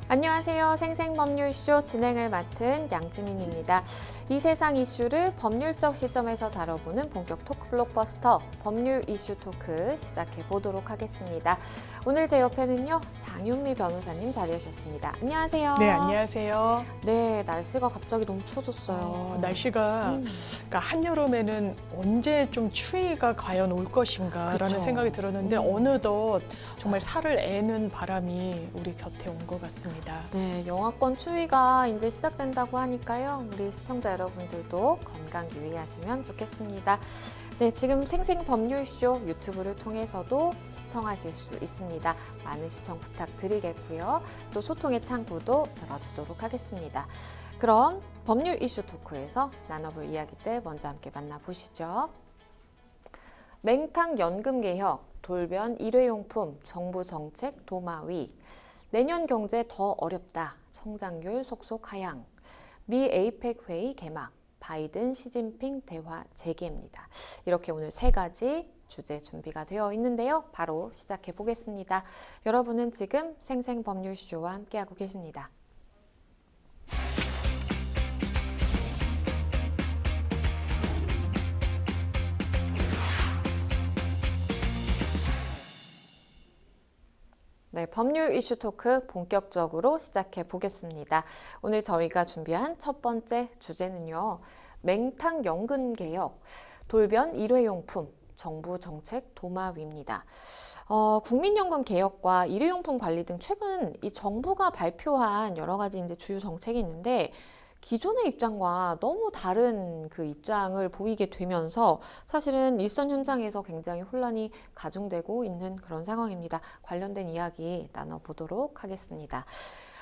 안녕하세요. 생생법률쇼 진행을 맡은 양지민입니다. 이 세상 이슈를 법률적 시점에서 다뤄보는 본격 토크 블록버스터 법률 이슈 토크 시작해 보도록 하겠습니다. 오늘 제 옆에는요, 장윤미 변호사님 자리해 주셨습니다. 안녕하세요. 네, 안녕하세요. 네, 날씨가 갑자기 너무 추워졌어요. 날씨가 그러니까 한여름에는 언제 좀 추위가 과연 올 것인가라는 그쵸. 생각이 들었는데 어느덧 정말 살을 애는 바람이 우리 곁에 온 것 같습니다. 네, 영하권 추위가 이제 시작된다고 하니까요. 우리 시청자 여러분들도 건강 유의하시면 좋겠습니다. 네, 지금 생생법률쇼 유튜브를 통해서도 시청하실 수 있습니다. 많은 시청 부탁드리겠고요. 또 소통의 창구도 열어두도록 하겠습니다. 그럼 법률 이슈 토크에서 나눠볼 이야기들 먼저 함께 만나보시죠. 맹탕 연금 개혁, 돌변 일회용품, 정부 정책 도마위, 내년 경제 더 어렵다, 성장률 속속 하향, 미 에이펙 회의 개막, 바이든 시진핑 대화 재개입니다. 이렇게 오늘 세 가지 주제 준비가 되어 있는데요. 바로 시작해 보겠습니다. 여러분은 지금 생생법률쇼와 함께하고 계십니다. 네, 법률 이슈 토크 본격적으로 시작해 보겠습니다. 오늘 저희가 준비한 첫 번째 주제는요. 맹탕 연금 개혁, 돌변 일회용품, 정부 정책 도마위입니다. 국민연금 개혁과 일회용품 관리 등 최근 이 정부가 발표한 여러 가지 이제 주요 정책이 있는데 기존의 입장과 너무 다른 그 입장을 보이게 되면서 사실은 일선 현장에서 굉장히 혼란이 가중되고 있는 그런 상황입니다. 관련된 이야기 나눠보도록 하겠습니다.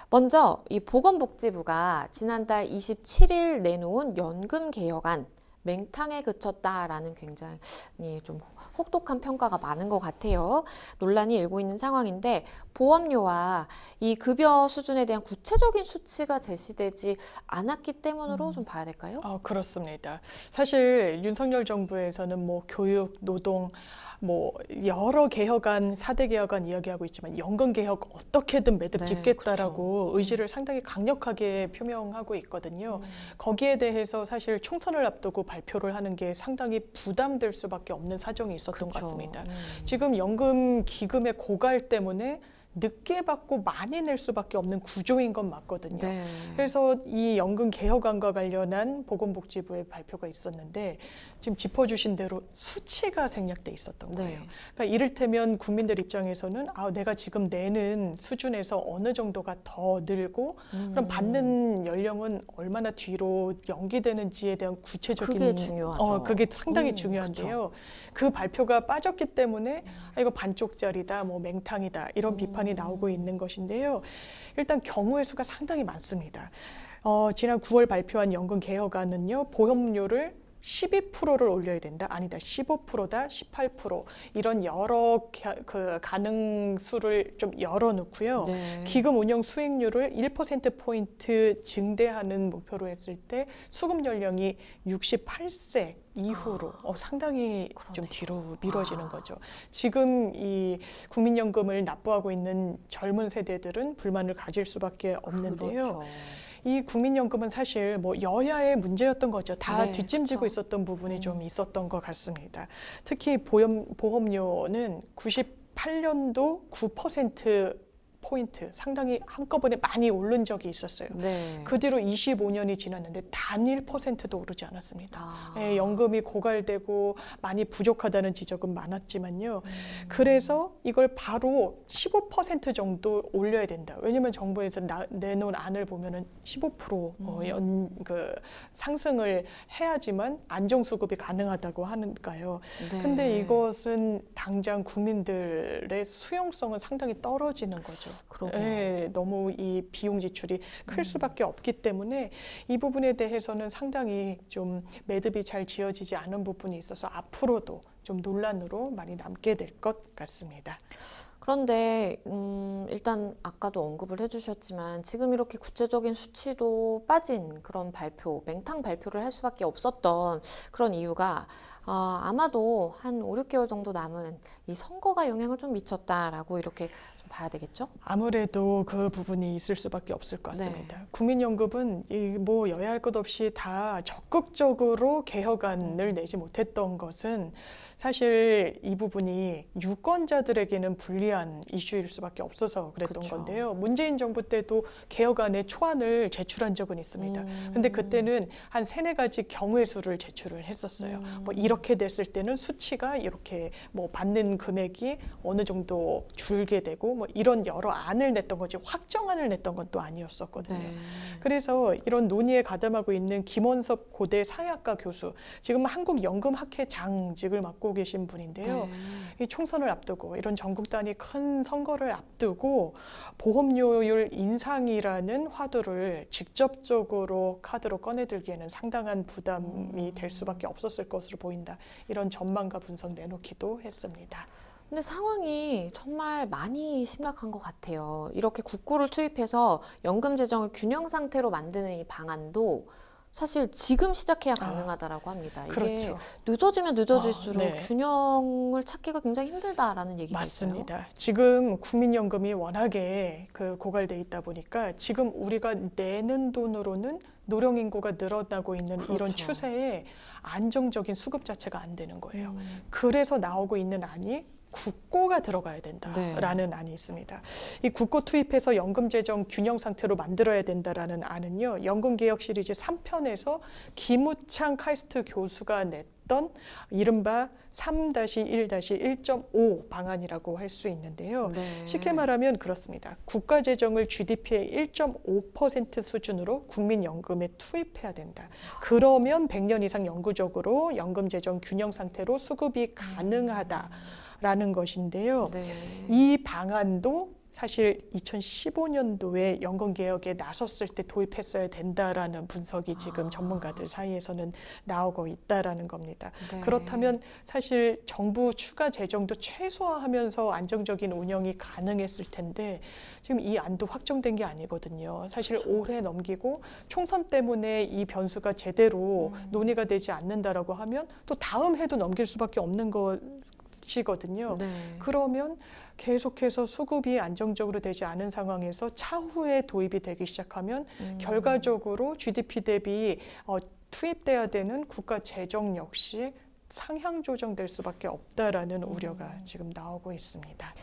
먼저 이 보건복지부가 지난달 27일 내놓은 연금 개혁안 맹탕에 그쳤다라는 굉장히 좀 혹독한 평가가 많은 것 같아요. 논란이 일고 있는 상황인데 보험료와 이 급여 수준에 대한 구체적인 수치가 제시되지 않았기 때문으로 좀 봐야 될까요? 그렇습니다. 사실 윤석열 정부에서는 뭐 교육, 노동, 뭐 여러 개혁안, 4대 개혁안 이야기하고 있지만 연금 개혁 어떻게든 매듭 짓겠다라고 그렇죠. 의지를 상당히 강력하게 표명하고 있거든요. 거기에 대해서 사실 총선을 앞두고 발표를 하는 게 상당히 부담될 수밖에 없는 사정이 있었던 것 같습니다. 지금 연금 기금의 고갈 때문에 늦게 받고 많이 낼 수밖에 없는 구조인 건 맞거든요. 네. 그래서 이 연금 개혁안과 관련한 보건복지부의 발표가 있었는데 지금 짚어주신 대로 수치가 생략돼 있었던 거예요. 네. 그러니까 이를테면 국민들 입장에서는 내가 지금 내는 수준에서 어느 정도가 더 늘고 그럼 받는 연령은 얼마나 뒤로 연기되는지에 대한 구체적인 그게 중요하죠. 그게 상당히 중요한데요. 그 발표가 빠졌기 때문에 이거 반쪽짜리다, 뭐 맹탕이다 이런 비판이 나오고 있는 것인데요. 일단 경우의 수가 상당히 많습니다. 지난 9월 발표한 연금 개혁안은요, 보험료를 12%를 올려야 된다. 아니다. 15%다. 18%. 이런 여러 그 가능수를 좀 열어놓고요. 네. 기금 운영 수익률을 1%포인트 증대하는 목표로 했을 때 수급 연령이 68세 이후로 상당히 좀 뒤로 미뤄지는 거죠. 지금 이 국민연금을 납부하고 있는 젊은 세대들은 불만을 가질 수밖에 없는데요. 그렇죠. 이 국민연금은 사실 뭐 여야의 문제였던 거죠. 다 네, 뒷짐지고 그렇죠. 있었던 부분이 좀 있었던 것 같습니다. 특히 보험료는 98년도 9%포인트 상당히 한꺼번에 많이 오른 적이 있었어요. 네. 그 뒤로 25년이 지났는데 단 1%도 오르지 않았습니다. 아. 연금이 고갈되고 많이 부족하다는 지적은 많았지만요. 그래서 이걸 바로 15% 정도 올려야 된다. 왜냐하면 정부에서 내놓은 안을 보면은 15% 상승을 해야지만 안정수급이 가능하다고 하니까요. 네. 근데 이것은 당장 국민들의 수용성은 상당히 떨어지는 거죠. 그러게요. 네, 너무 이 비용 지출이 클 수밖에 없기 때문에 이 부분에 대해서는 상당히 좀 매듭이 잘 지어지지 않은 부분이 있어서 앞으로도 좀 논란으로 많이 남게 될 것 같습니다. 그런데 일단 아까도 언급을 해주셨지만 지금 이렇게 구체적인 수치도 빠진 그런 발표, 맹탕 발표를 할 수밖에 없었던 그런 이유가 아마도 한 5, 6개월 정도 남은 이 선거가 영향을 좀 미쳤다라고 이렇게 좀 봐야 되겠죠? 아무래도 그 부분이 있을 수밖에 없을 것 같습니다. 네. 국민연금은 뭐 여야 할 것 없이 다 적극적으로 개혁안을 내지 못했던 것은 사실 이 부분이 유권자들에게는 불리한 이슈일 수밖에 없어서 그랬던 그쵸. 건데요. 문재인 정부 때도 개혁안의 초안을 제출한 적은 있습니다. 근데 그때는 한 3-4가지 경우의 수를 제출을 했었어요. 뭐 이렇게 됐을 때는 수치가 이렇게 뭐 받는 금액이 어느 정도 줄게 되고 뭐 이런 여러 안을 냈던 거지 확정안을 냈던 건 또 아니었었거든요. 네. 그래서 이런 논의에 가담하고 있는 김원섭 고대 사회학과 교수, 지금 한국연금학회 장직을 맡고 계신 분인데요. 이 총선을 앞두고 이런 전국 단위 큰 선거를 앞두고 보험료율 인상이라는 화두를 직접적으로 카드로 꺼내들기에는 상당한 부담이 될 수밖에 없었을 것으로 보인다. 이런 전망과 분석 내놓기도 했습니다. 근데 상황이 정말 많이 심각한 것 같아요. 이렇게 국고를 투입해서 연금 재정을 균형 상태로 만드는 이 방안도 사실 지금 시작해야 가능하다라고 합니다. 이게 그렇죠. 늦어지면 늦어질수록 네. 균형을 찾기가 굉장히 힘들다라는 얘기가 있어요. 맞습니다. 지금 국민연금이 워낙에 고갈돼 있다 보니까 지금 우리가 내는 돈으로는 노령인구가 늘어나고 있는 이런 그렇죠. 추세에 안정적인 수급 자체가 안 되는 거예요. 그래서 나오고 있는 안이 국고가 들어가야 된다라는 안이 있습니다. 이 국고 투입해서 연금 재정 균형 상태로 만들어야 된다라는 안은요. 연금개혁 시리즈 3편에서 김우창 카이스트 교수가 냈던 이른바 3-1-1.5 방안이라고 할 수 있는데요. 네. 쉽게 말하면 그렇습니다. 국가 재정을 GDP의 1.5% 수준으로 국민연금에 투입해야 된다. 그러면 100년 이상 영구적으로 연금 재정 균형 상태로 수급이 가능하다. 라는 것인데요. 네. 이 방안도 사실 2015년도에 연금개혁에 나섰을 때 도입했어야 된다라는 분석이 지금 전문가들 사이에서는 나오고 있다라는 겁니다. 네. 그렇다면 사실 정부 추가 재정도 최소화하면서 안정적인 운영이 가능했을 텐데 지금 이 안도 확정된 게 아니거든요. 사실 올해 넘기고 총선 때문에 이 변수가 제대로 논의가 되지 않는다라고 하면 또 다음 해도 넘길 수밖에 없는 것이거든요. 네. 그러면 계속해서 수급이 안정적으로 되지 않은 상황에서 차후에 도입이 되기 시작하면 결과적으로 GDP 대비 투입돼야 되는 국가 재정 역시 상향 조정될 수밖에 없다라는 우려가 지금 나오고 있습니다.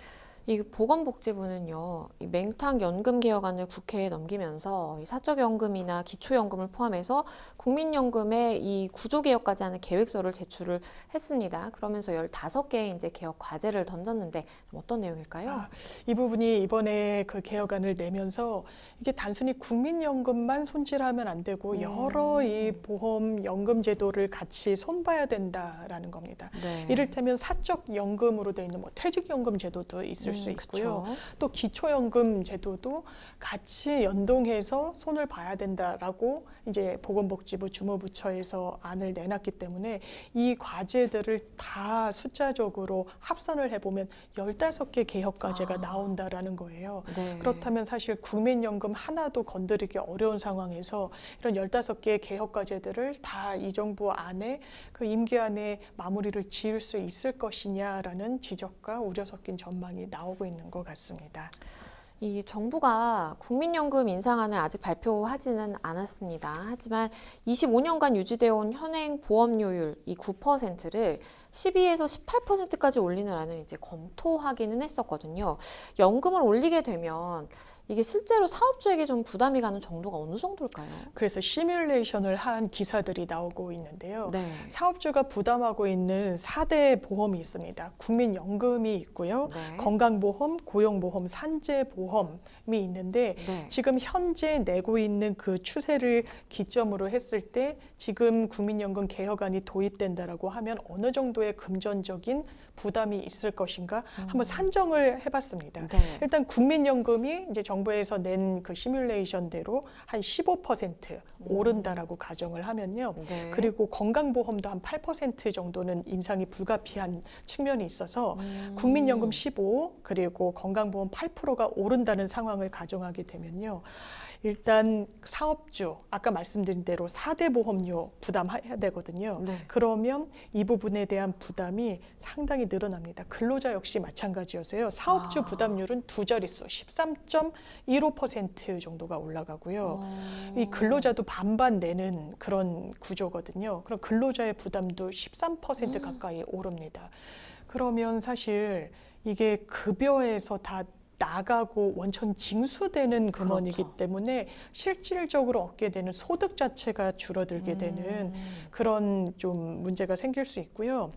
이 보건복지부는요, 이 맹탕 연금 개혁안을 국회에 넘기면서 이 사적연금이나 기초연금을 포함해서 국민연금의 이 구조개혁까지 하는 계획서를 제출을 했습니다. 그러면서 15개의 이제 개혁 과제를 던졌는데 어떤 내용일까요? 이 부분이 이번에 그 개혁안을 내면서 이게 단순히 국민연금만 손질하면 안 되고 여러 이 보험 연금 제도를 같이 손봐야 된다라는 겁니다. 네. 이를테면 사적연금으로 돼 있는 뭐 퇴직연금 제도도 있을 수 있고요. 그쵸. 또 기초연금 제도도 같이 연동해서 손을 봐야 된다라고 이제 보건복지부 주무부처에서 안을 내놨기 때문에 이 과제들을 다 숫자적으로 합산을 해보면 15개 개혁 과제가 나온다라는 거예요. 네. 그렇다면 사실 국민연금 하나도 건드리기 어려운 상황에서 이런 15개의 개혁 과제들을 다 이 정부 안에 그 임기 안에 마무리를 지을 수 있을 것이냐라는 지적과 우려 섞인 전망이 나오고 있는 것 같습니다. 이 정부가 국민연금 인상안을 아직 발표하지는 않았습니다. 하지만 25년간 유지되어 온 현행 보험료율 이 9%를 12에서 18%까지 올리는 안을 이제 검토하기는 했었거든요. 연금을 올리게 되면 이게 실제로 사업주에게 좀 부담이 가는 정도가 어느 정도일까요? 그래서 시뮬레이션을 한 기사들이 나오고 있는데요. 네. 사업주가 부담하고 있는 4대 보험이 있습니다. 국민연금이 있고요. 네. 건강보험, 고용보험, 산재보험이 있는데 네. 지금 현재 내고 있는 그 추세를 기점으로 했을 때 지금 국민연금 개혁안이 도입된다라고 하면 어느 정도의 금전적인 부담이 있을 것인가 한번 산정을 해봤습니다. 네. 일단 국민연금이 이제 정부에서 낸 그 시뮬레이션대로 한 15% 오른다라고 가정을 하면요. 네. 그리고 건강보험도 한 8% 정도는 인상이 불가피한 측면이 있어서 국민연금 15 그리고 건강보험 8%가 오른다는 상황을 가정하게 되면요. 일단 사업주, 아까 말씀드린 대로 4대 보험료 부담해야 되거든요. 네. 그러면 이 부분에 대한 부담이 상당히 늘어납니다. 근로자 역시 마찬가지여서요. 사업주 부담률은 두 자릿수 13.15% 정도가 올라가고요. 이 근로자도 반반 내는 그런 구조거든요. 그럼 근로자의 부담도 13% 가까이 오릅니다. 그러면 사실 이게 급여에서 다 나가고 원천 징수되는 금원이기 그렇죠. 때문에 실질적으로 얻게 되는 소득 자체가 줄어들게 되는 그런 좀 문제가 생길 수 있고요.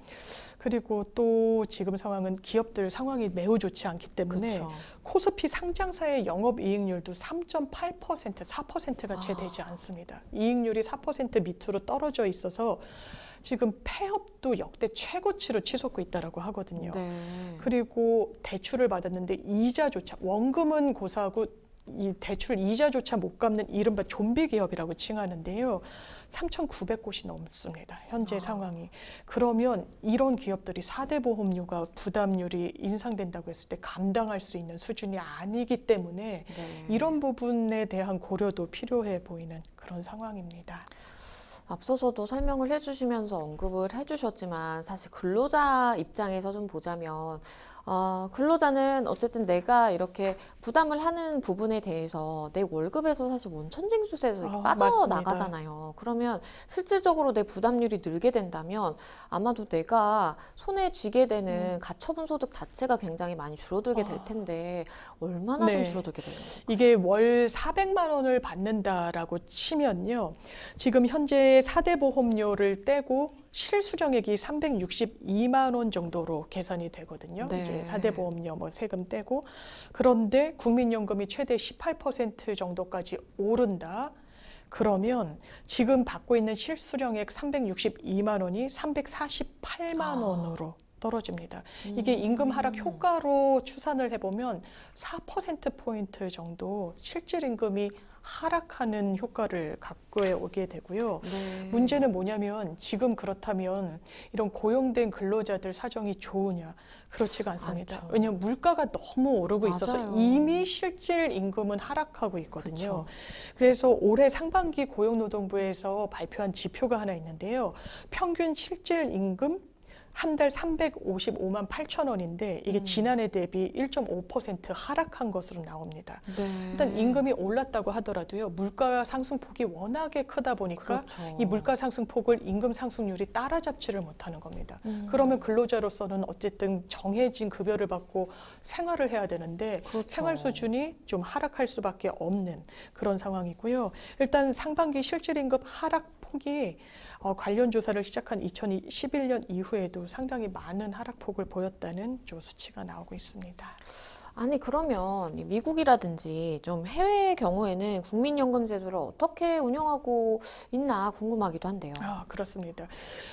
그리고 또 지금 상황은 기업들 상황이 매우 좋지 않기 때문에 그렇죠. 코스피 상장사의 영업이익률도 3.8%, 4%가 채 되지 않습니다. 이익률이 4% 밑으로 떨어져 있어서 지금 폐업도 역대 최고치로 치솟고 있다고 하거든요. 네. 그리고 대출을 받았는데 이자조차, 원금은 고사하고 이 대출 이자조차 못 갚는 이른바 좀비 기업이라고 칭하는데요. 3,900곳이 넘습니다. 현재 상황이. 그러면 이런 기업들이 4대 보험료가 부담률이 인상된다고 했을 때 감당할 수 있는 수준이 아니기 때문에 네. 이런 부분에 대한 고려도 필요해 보이는 그런 상황입니다. 앞서서도 설명을 해주시면서 언급을 해주셨지만 사실 근로자 입장에서 좀 보자면 근로자는 어쨌든 내가 이렇게 부담을 하는 부분에 대해서 내 월급에서 사실 원천징수세에서 이렇게 빠져나가잖아요. 그러면 실질적으로 내 부담률이 늘게 된다면 아마도 내가 손에 쥐게 되는 가처분 소득 자체가 굉장히 많이 줄어들게 될 텐데 얼마나 좀 줄어들게 되는 건가요? 이게 월 400만 원을 받는다라고 치면요. 지금 현재 4대 보험료를 떼고 실수령액이 362만 원 정도로 계산이 되거든요. 네. 이제 4대 보험료 뭐 세금 떼고. 그런데 국민연금이 최대 18% 정도까지 오른다. 그러면 지금 받고 있는 실수령액 362만 원이 348만 원으로 떨어집니다. 이게 임금 하락 효과로 추산을 해보면 4%포인트 정도 실질 임금이 하락하는 효과를 갖고 오게 되고요. 네. 문제는 뭐냐면 지금 그렇다면 이런 고용된 근로자들 사정이 좋으냐? 그렇지가 않습니다. 않죠. 왜냐하면 물가가 너무 오르고 있어서 맞아요. 이미 실질 임금은 하락하고 있거든요. 그쵸. 그래서 올해 상반기 고용노동부에서 발표한 지표가 하나 있는데요. 평균 실질 임금 한 달 355만 8천 원인데 이게 지난해 대비 1.5% 하락한 것으로 나옵니다. 네. 일단 임금이 올랐다고 하더라도요. 물가 상승폭이 워낙에 크다 보니까 그렇죠. 이 물가 상승폭을 임금 상승률이 따라잡지를 못하는 겁니다. 그러면 근로자로서는 어쨌든 정해진 급여를 받고 생활을 해야 되는데 그렇죠. 생활 수준이 좀 하락할 수밖에 없는 그런 상황이고요. 일단 상반기 실질 임금 하락 폭이 관련 조사를 시작한 2011년 이후에도 상당히 많은 하락폭을 보였다는 수치가 나오고 있습니다. 아니 그러면 이 미국이라든지 좀 해외의 경우에는 국민연금 제도를 어떻게 운영하고 있나 궁금하기도 한데요. 그렇습니다.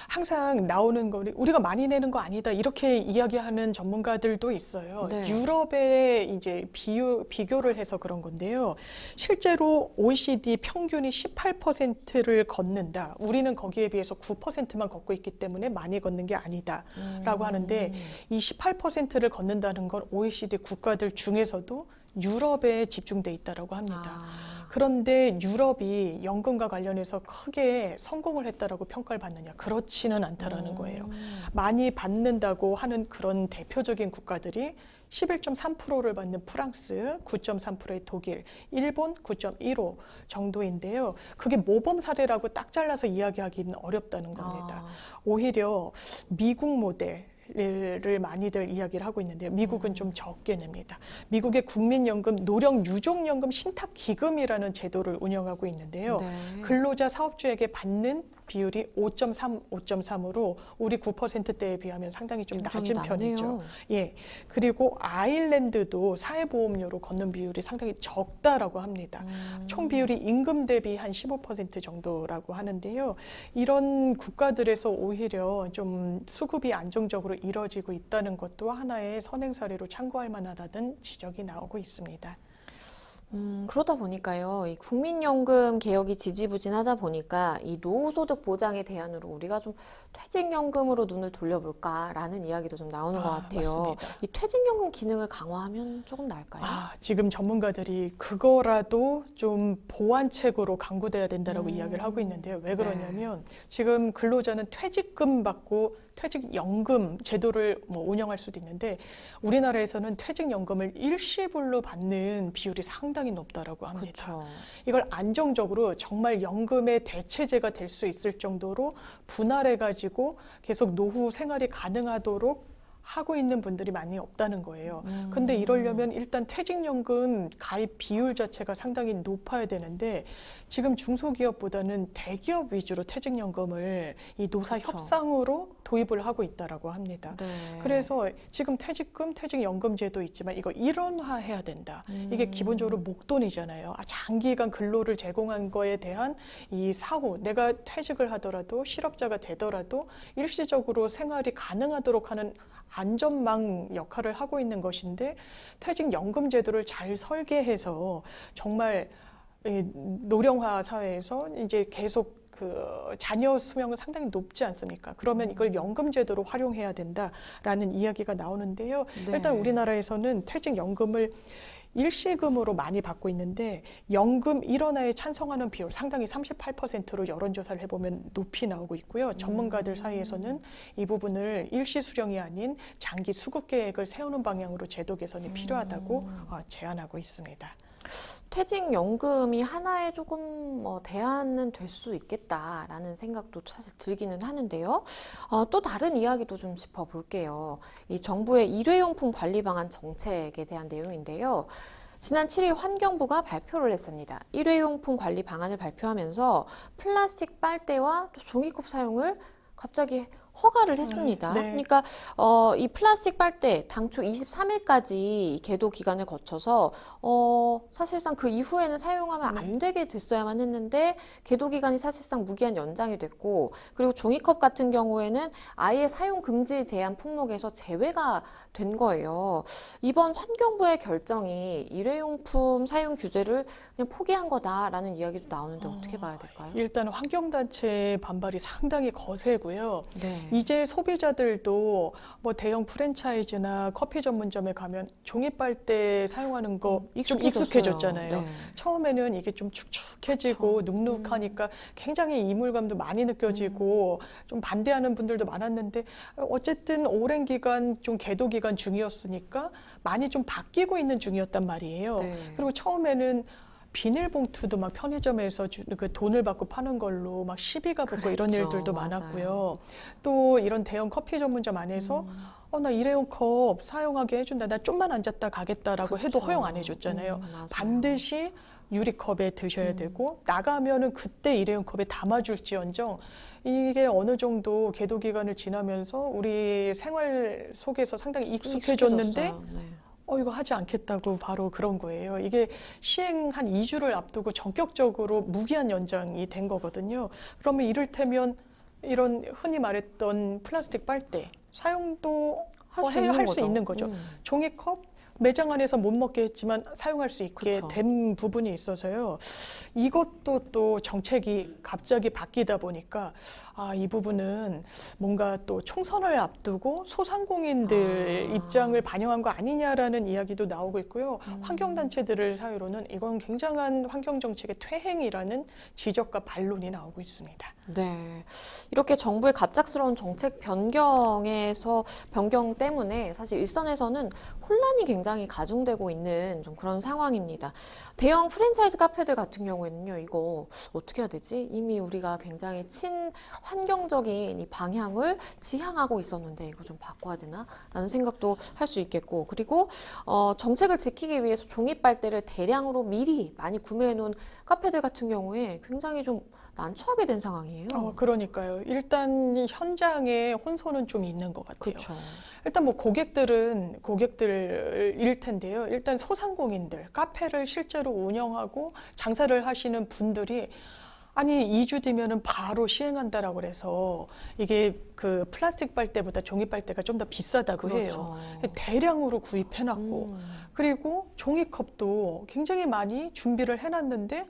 항상 나오는 거 우리가 많이 내는 거 아니다 이렇게 이야기하는 전문가들도 있어요. 네. 유럽에 이제 비교를 해서 그런 건데요. 실제로 OECD 평균이 18%를 걷는다. 우리는 거기에 비해서 9%만 걷고 있기 때문에 많이 걷는 게 아니다라고 하는데 이 18%를 걷는다는 건 OECD 국가들 중에서도 유럽에 집중돼 있다라고 합니다. 그런데 유럽이 연금과 관련해서 크게 성공을 했다라고 평가를 받느냐? 그렇지는 않다라는 거예요. 많이 받는다고 하는 그런 대표적인 국가들이 11.3%를 받는 프랑스, 9.3%의 독일, 일본 9.15 정도인데요. 그게 모범 사례라고 딱 잘라서 이야기하기는 어렵다는 겁니다. 오히려 미국 모델을 많이들 이야기를 하고 있는데요. 미국은 좀 적게 냅니다. 미국의 국민연금, 노령유족연금 신탁기금이라는 제도를 운영하고 있는데요. 네. 근로자 사업주에게 받는 비율이 5.3, 5.3으로 우리 9%대에 비하면 상당히 좀 낮은 편이죠. 예. 그리고 아일랜드도 사회보험료로 걷는 비율이 상당히 적다라고 합니다. 총 비율이 임금 대비 한 15% 정도라고 하는데요. 이런 국가들에서 오히려 좀 수급이 안정적으로 이뤄지고 있다는 것도 하나의 선행 사례로 참고할 만하다는 지적이 나오고 있습니다. 그러다 보니까요, 이 국민연금 개혁이 지지부진하다 보니까 이 노후소득 보장의 대안으로 우리가 좀 퇴직연금으로 눈을 돌려볼까라는 이야기도 좀 나오는 것 같아요. 맞습니다. 이 퇴직연금 기능을 강화하면 조금 나을까요? 지금 전문가들이 그거라도 좀 보완책으로 강구돼야 된다라고 이야기를 하고 있는데요. 왜 그러냐면 지금 근로자는 퇴직금 받고 퇴직연금 제도를 뭐 운영할 수도 있는데 우리나라에서는 퇴직연금을 일시불로 받는 비율이 상당히 높다라고 합니다. 그렇죠. 이걸 안정적으로 정말 연금의 대체제가 될 수 있을 정도로 분할해가지고 계속 노후 생활이 가능하도록 하고 있는 분들이 많이 없다는 거예요. 근데 이러려면 일단 퇴직연금 가입 비율 자체가 상당히 높아야 되는데 지금 중소기업보다는 대기업 위주로 퇴직연금을 이 노사 그쵸. 협상으로 도입을 하고 있다라고 합니다. 네. 그래서 지금 퇴직금, 퇴직연금 제도 있지만 이거 일원화해야 된다. 이게 기본적으로 목돈이잖아요. 장기간 근로를 제공한 거에 대한 이 사후, 내가 퇴직을 하더라도 실업자가 되더라도 일시적으로 생활이 가능하도록 하는 안전망 역할을 하고 있는 것인데 퇴직연금 제도를 잘 설계해서 정말 노령화 사회에서 이제 계속 그 자녀 수명은 상당히 높지 않습니까? 그러면 이걸 연금 제도로 활용해야 된다라는 이야기가 나오는데요. 네. 일단 우리나라에서는 퇴직연금을 일시금으로 많이 받고 있는데 연금 일원화에 찬성하는 비율 상당히 38%로 여론조사를 해보면 높이 나오고 있고요. 전문가들 사이에서는 이 부분을 일시 수령이 아닌 장기 수급 계획을 세우는 방향으로 제도 개선이 필요하다고 제안하고 있습니다. 퇴직연금이 하나의 조금 대안은 될 수 있겠다라는 생각도 사실 들기는 하는데요. 또 다른 이야기도 좀 짚어볼게요. 이 정부의 일회용품 관리 방안 정책에 대한 내용인데요. 지난 7일 환경부가 발표를 했습니다. 일회용품 관리 방안을 발표하면서 플라스틱 빨대와 또 종이컵 사용을 갑자기 허가를 했습니다. 네. 그러니까 이 플라스틱 빨대 당초 23일까지 계도 기간을 거쳐서 사실상 그 이후에는 사용하면 안 되게 됐어야만 했는데 계도 기간이 사실상 무기한 연장이 됐고 그리고 종이컵 같은 경우에는 아예 사용 금지 제한 품목에서 제외가 된 거예요. 이번 환경부의 결정이 일회용품 사용 규제를 그냥 포기한 거다라는 이야기도 나오는데 어떻게 봐야 될까요? 일단 환경단체의 반발이 상당히 거세고요. 네. 이제 소비자들도 뭐 대형 프랜차이즈나 커피 전문점에 가면 종이빨대 사용하는 거 좀 익숙해졌잖아요. 네. 처음에는 이게 좀 축축해지고 그쵸. 눅눅하니까 굉장히 이물감도 많이 느껴지고 좀 반대하는 분들도 많았는데 어쨌든 오랜 기간 좀 계도 기간 중이었으니까 많이 좀 바뀌고 있는 중이었단 말이에요. 네. 그리고 처음에는 비닐봉투도 막 편의점에서 그 돈을 받고 파는 걸로 막 시비가 붙고 이런 그랬죠. 일들도 맞아요. 많았고요. 또 이런 대형 커피 전문점 안에서 나 일회용 컵 사용하게 해준다. 나 좀만 앉았다 가겠다라고 해도 그쵸. 허용 안 해줬잖아요. 맞아요. 반드시 유리컵에 드셔야 되고 나가면은 그때 일회용 컵에 담아줄지언정 이게 어느 정도 계도 기간을 지나면서 우리 생활 속에서 상당히 익숙해졌는데 익숙해졌어요. 네. 이거 하지 않겠다고 바로 그런 거예요. 이게 시행 한 2주를 앞두고 전격적으로 무기한 연장이 된 거거든요. 그러면 이를테면 이런 흔히 말했던 플라스틱 빨대 사용도 할 수 있는 거죠. 종이컵 매장 안에서 못 먹게 했지만 사용할 수 있게 그쵸. 된 부분이 있어서요. 이것도 또 정책이 갑자기 바뀌다 보니까 이 부분은 뭔가 또 총선을 앞두고 소상공인들 입장을 반영한 거 아니냐라는 이야기도 나오고 있고요. 환경단체들을 사유로는 이건 굉장한 환경정책의 퇴행이라는 지적과 반론이 나오고 있습니다. 네. 이렇게 정부의 갑작스러운 정책 변경 때문에 사실 일선에서는 혼란이 굉장히 가중되고 있는 좀 그런 상황입니다. 대형 프랜차이즈 카페들 같은 경우에는요, 이거 어떻게 해야 되지? 이미 우리가 굉장히 친환경적인 이 방향을 지향하고 있었는데 이거 좀 바꿔야 되나? 라는 생각도 할 수 있겠고, 그리고 정책을 지키기 위해서 종이빨대를 대량으로 미리 많이 구매해 놓은 카페들 같은 경우에 굉장히 좀 난처하게 된 상황이에요. 그러니까요. 일단 현장에 혼선은 좀 있는 것 같아요. 그렇죠. 일단 뭐 고객들일 텐데요. 일단 소상공인들, 카페를 실제로 운영하고 장사를 하시는 분들이 아니 2주 뒤면은 바로 시행한다라고 그래서 이게 그 플라스틱 빨대보다 종이 빨대가 좀 더 비싸다고 해요. 대량으로 구입해놨고 그리고 종이컵도 굉장히 많이 준비를 해놨는데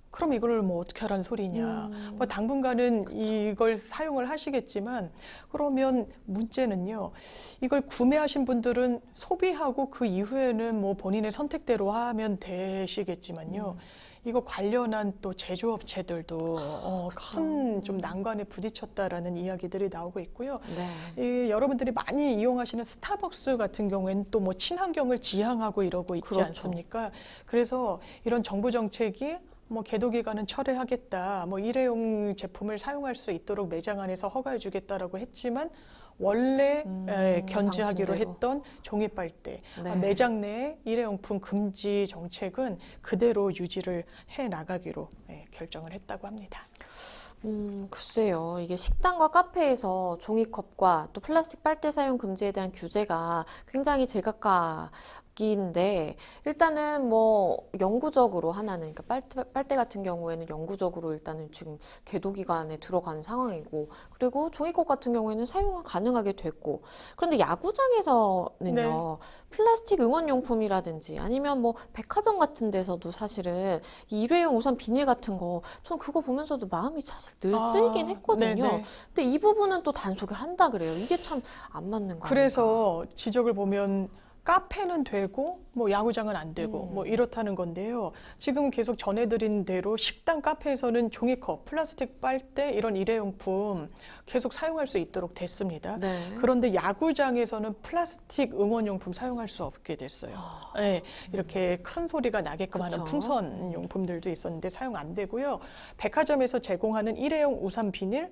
그럼 이걸 뭐 어떻게 하라는 소리냐. 뭐 당분간은 이걸 사용을 하시겠지만 그러면 문제는요. 이걸 구매하신 분들은 소비하고 그 이후에는 뭐 본인의 선택대로 하면 되시겠지만요. 이거 관련한 또 제조업체들도 큰 좀 난관에 부딪혔다라는 이야기들이 나오고 있고요. 여러분들이 많이 이용하시는 스타벅스 같은 경우에는 또 뭐 친환경을 지향하고 이러고 있지 않습니까? 그래서 이런 정부 정책이 뭐 계도 기간은 철회하겠다, 뭐 일회용 제품을 사용할 수 있도록 매장 안에서 허가해 주겠다라고 했지만 원래 견지하기로 했던 종이 빨대, 매장 내 일회용품 금지 정책은 그대로 유지를 해 나가기로 결정을 했다고 합니다. 글쎄요. 이게 식당과 카페에서 종이컵과 또 플라스틱 빨대 사용 금지에 대한 규제가 굉장히 제각각인데 일단은 뭐 영구적으로 하나는 그러니까 빨대 같은 경우에는 영구적으로 일단은 지금 계도 기간에 들어가는 상황이고 그리고 종이컵 같은 경우에는 사용 가능하게 됐고 그런데 야구장에서는요. 플라스틱 응원용품이라든지 아니면 뭐 백화점 같은 데서도 사실은 이 일회용 우산 비닐 같은 거 저는 그거 보면서도 마음이 사실 늘 쓰이긴 했거든요. 근데 이 부분은 또 단속을 한다 그래요. 이게 참 안 맞는 거 그래서 지적을 보면 카페는 되고 뭐 야구장은 안 되고 뭐 이렇다는 건데요. 지금 계속 전해드린 대로 식당, 카페에서는 종이컵, 플라스틱 빨대 이런 일회용품 계속 사용할 수 있도록 됐습니다. 그런데 야구장에서는 플라스틱 응원용품 사용할 수 없게 됐어요. 이렇게 큰 소리가 나게끔 하는 풍선 용품들도 있었는데 사용 안 되고요. 백화점에서 제공하는 일회용 우산 비닐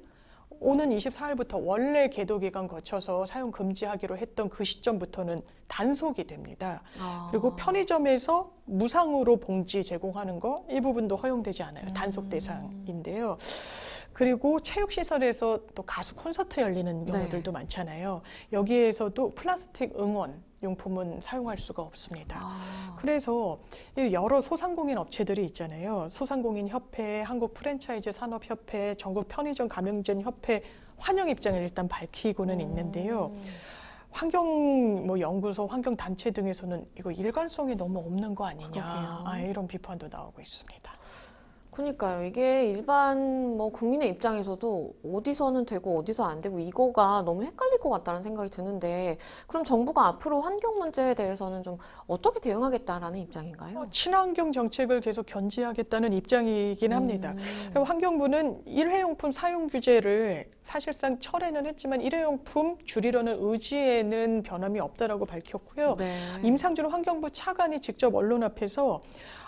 오는 24일부터 원래 계도 기간 거쳐서 사용 금지하기로 했던 그 시점부터는 단속이 됩니다. 그리고 편의점에서 무상으로 봉지 제공하는 거 이 부분도 허용되지 않아요. 단속 대상인데요. 그리고 체육시설에서 또 가수 콘서트 열리는 경우들도 많잖아요. 여기에서도 플라스틱 응원 용품은 사용할 수가 없습니다. 그래서 여러 소상공인 업체들이 있잖아요. 소상공인 협회, 한국 프랜차이즈 산업협회, 전국 편의점 가맹점 협회 환영 입장을 일단 밝히고는 있는데요. 환경 뭐 연구소, 환경 단체 등에서는 이거 일관성이 너무 없는 거 아니냐 이런 비판도 나오고 있습니다. 그러니까요. 이게 일반 뭐 국민의 입장에서도 어디서는 되고 어디서 안 되고 이거가 너무 헷갈릴 것 같다는 생각이 드는데 그럼 정부가 앞으로 환경 문제에 대해서는 좀 어떻게 대응하겠다라는 입장인가요? 친환경 정책을 계속 견지하겠다는 입장이긴 합니다. 환경부는 일회용품 사용 규제를 사실상 철회는 했지만 일회용품 줄이려는 의지에는 변함이 없다라고 밝혔고요. 임상준 환경부 차관이 직접 언론 앞에서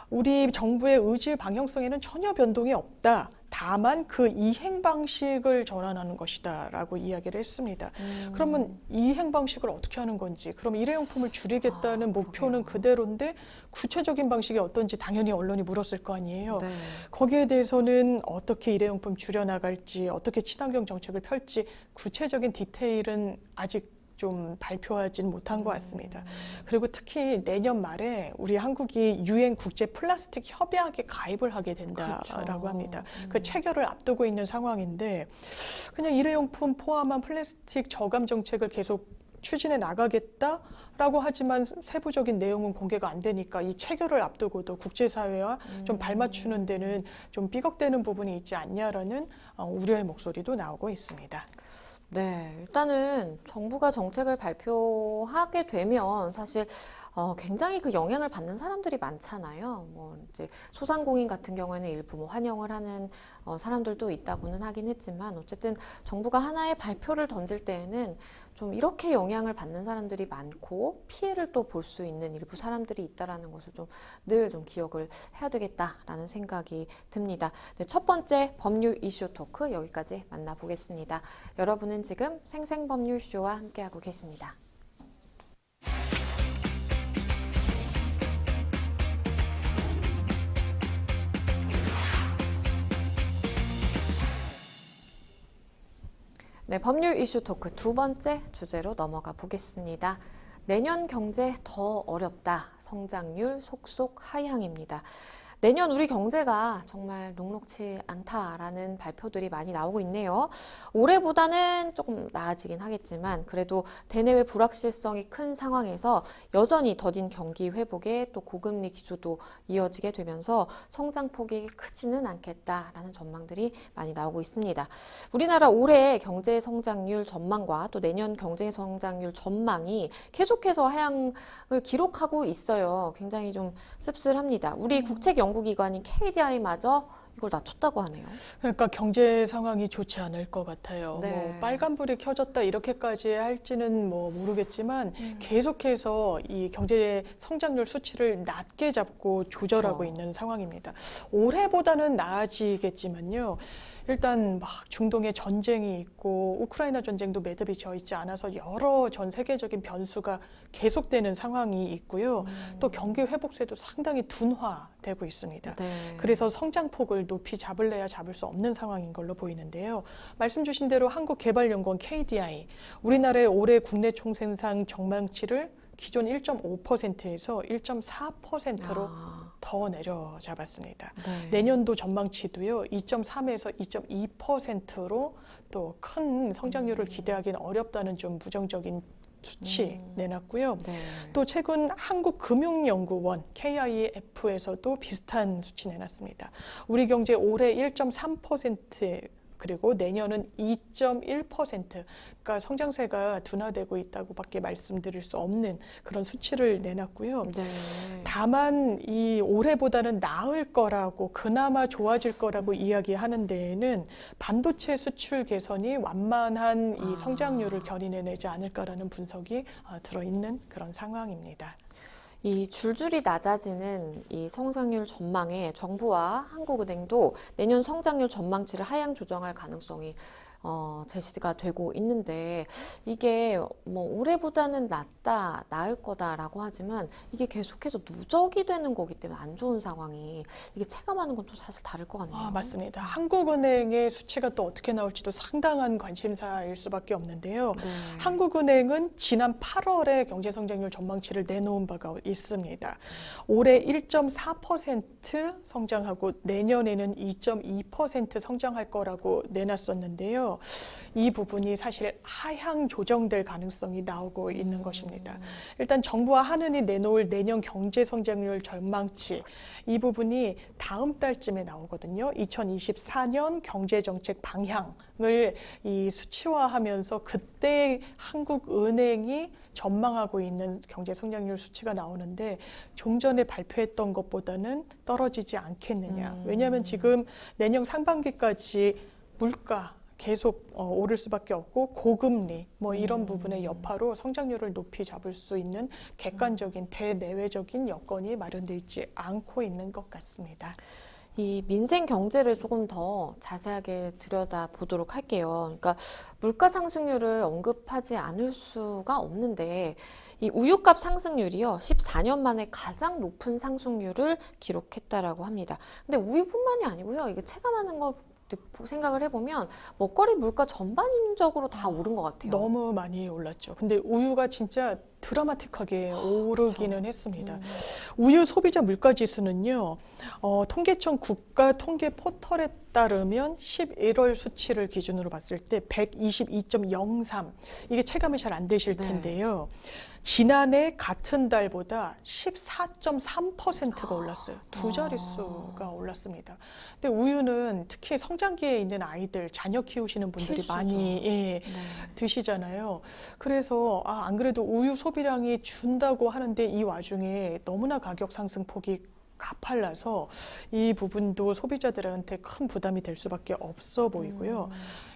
우리 정부의 의지 방향성에는 전혀 변동이 없다. 다만 그 이행 방식을 전환하는 것이다 라고 이야기를 했습니다. 그러면 이행 방식을 어떻게 하는 건지 그럼 일회용품을 줄이겠다는 목표는 그대로인데 구체적인 방식이 어떤지 당연히 언론이 물었을 거 아니에요. 거기에 대해서는 어떻게 일회용품 줄여나갈지 어떻게 친환경 정책을 펼지 구체적인 디테일은 아직 좀 발표하지는 못한 것 같습니다. 그리고 특히 내년 말에 우리 한국이 UN 국제 플라스틱 협약에 가입을 하게 된다라고 합니다. 그 체결을 앞두고 있는 상황인데 그냥 일회용품 포함한 플라스틱 저감 정책을 계속 추진해 나가겠다라고 하지만 세부적인 내용은 공개가 안 되니까 이 체결을 앞두고도 국제사회와 좀 발맞추는 데는 좀 삐걱대는 부분이 있지 않냐라는 우려의 목소리도 나오고 있습니다. 일단은 정부가 정책을 발표하게 되면 사실 굉장히 그 영향을 받는 사람들이 많잖아요. 뭐 이제 소상공인 같은 경우에는 일부 뭐 환영을 하는 사람들도 있다고는 하긴 했지만 어쨌든 정부가 하나의 발표를 던질 때에는 좀 이렇게 영향을 받는 사람들이 많고 피해를 또 볼 수 있는 일부 사람들이 있다라는 것을 좀 늘 좀 기억을 해야 되겠다라는 생각이 듭니다. 첫 번째 법률 이슈 토크 여기까지 만나보겠습니다. 여러분은 지금 생생법률쇼와 함께하고 계십니다. 법률 이슈 토크 두 번째 주제로 넘어가 보겠습니다. 내년 경제 더 어렵다. 성장률 속속 하향입니다. 내년 우리 경제가 정말 녹록치 않다라는 발표들이 많이 나오고 있네요. 올해보다는 조금 나아지긴 하겠지만 그래도 대내외 불확실성이 큰 상황에서 여전히 더딘 경기 회복에 또 고금리 기조도 이어지게 되면서 성장폭이 크지는 않겠다라는 전망들이 많이 나오고 있습니다. 우리나라 올해 경제 성장률 전망과 또 내년 경제 성장률 전망이 계속해서 하향을 기록하고 있어요. 굉장히 좀 씁쓸합니다. 우리 국책연구기관인 KDI마저 이걸 낮췄다고 하네요. 그러니까 경제 상황이 좋지 않을 것 같아요. 네. 뭐 빨간불이 켜졌다 이렇게까지 할지는 뭐 모르겠지만 계속해서 이 경제 성장률 수치를 낮게 잡고 조절하고 그렇죠. 있는 상황입니다. 올해보다는 나아지겠지만요. 일단 막 중동에 전쟁이 있고 우크라이나 전쟁도 매듭이 져 있지 않아서 여러 전 세계적인 변수가 계속되는 상황이 있고요. 또 경기 회복세도 상당히 둔화되고 있습니다. 네. 그래서 성장폭을 높이 잡을래야 잡을 수 없는 상황인 걸로 보이는데요. 말씀 주신 대로 한국개발연구원 KDI, 우리나라의 올해 국내 총생산 전망치를 기존 1.5%에서 1.4%로 더 내려잡았습니다. 네. 내년도 전망치도요, 2.3에서 2.2%로 또 큰 성장률을 기대하기는 어렵다는 좀 부정적인 수치 내놨고요. 네. 또 최근 한국금융연구원 KIF에서도 비슷한 수치 내놨습니다. 우리 경제 올해 1.3%에 그리고 내년은 2.1%, 그러니까 성장세가 둔화되고 있다고밖에 말씀드릴 수 없는 그런 수치를 내놨고요. 네. 다만 이 올해보다는 나을 거라고 그나마 좋아질 거라고 이야기하는 데에는 반도체 수출 개선이 완만한 이 성장률을 견인해내지 않을까라는 분석이 들어있는 그런 상황입니다. 이 줄줄이 낮아지는 이 성장률 전망에 정부와 한국은행도 내년 성장률 전망치를 하향 조정할 가능성이 제시가 되고 있는데 이게 뭐 올해보다는 나을 거다라고 하지만 이게 계속해서 누적이 되는 거기 때문에 안 좋은 상황이 이게 체감하는 건 또 사실 다를 것 같네요. 맞습니다. 한국은행의 수치가 또 어떻게 나올지도 상당한 관심사일 수밖에 없는데요. 네. 한국은행은 지난 8월에 경제성장률 전망치를 내놓은 바가 있습니다. 올해 1.4% 성장하고 내년에는 2.2% 성장할 거라고 내놨었는데요. 이 부분이 사실 하향 조정될 가능성이 나오고 있는 것입니다. 일단 정부와 한은이 내놓을 내년 경제 성장률 전망치, 이 부분이 다음 달쯤에 나오거든요. 2024년 경제정책 방향을 이 수치화하면서 그때 한국은행이 전망하고 있는 경제 성장률 수치가 나오는데 좀 전에 발표했던 것보다는 떨어지지 않겠느냐. 왜냐하면 지금 내년 상반기까지 물가 계속 오를 수밖에 없고 고금리 뭐 이런 부분의 여파로 성장률을 높이 잡을 수 있는 객관적인 대내외적인 여건이 마련돼 있지 않고 있는 것 같습니다. 이 민생 경제를 조금 더 자세하게 들여다보도록 할게요. 그러니까 물가 상승률을 언급하지 않을 수가 없는데 이 우유값 상승률이요, 14년 만에 가장 높은 상승률을 기록했다라고 합니다. 근데 우유뿐만이 아니고요, 이게 체감하는 거 생각을 해보면 먹거리 물가 전반적으로 다 오른 것 같아요. 너무 많이 올랐죠. 근데 우유가 진짜 드라마틱하게 오르기는 했습니다. 우유 소비자 물가 지수는요, 통계청 국가 통계 포털에 따르면 11월 수치를 기준으로 봤을 때 122.03, 이게 체감이 잘 안 되실 텐데요. 지난해 같은 달보다 14.3%가 올랐어요. 두 자릿수가 올랐습니다. 근데 우유는 특히 성장기에 있는 아이들, 자녀 키우시는 분들이 필수죠. 많이 드시잖아요. 그래서 안 그래도 우유 소비량이 준다고 하는데 이 와중에 너무나 가격 상승폭이 가팔라서 이 부분도 소비자들한테 큰 부담이 될 수밖에 없어 보이고요.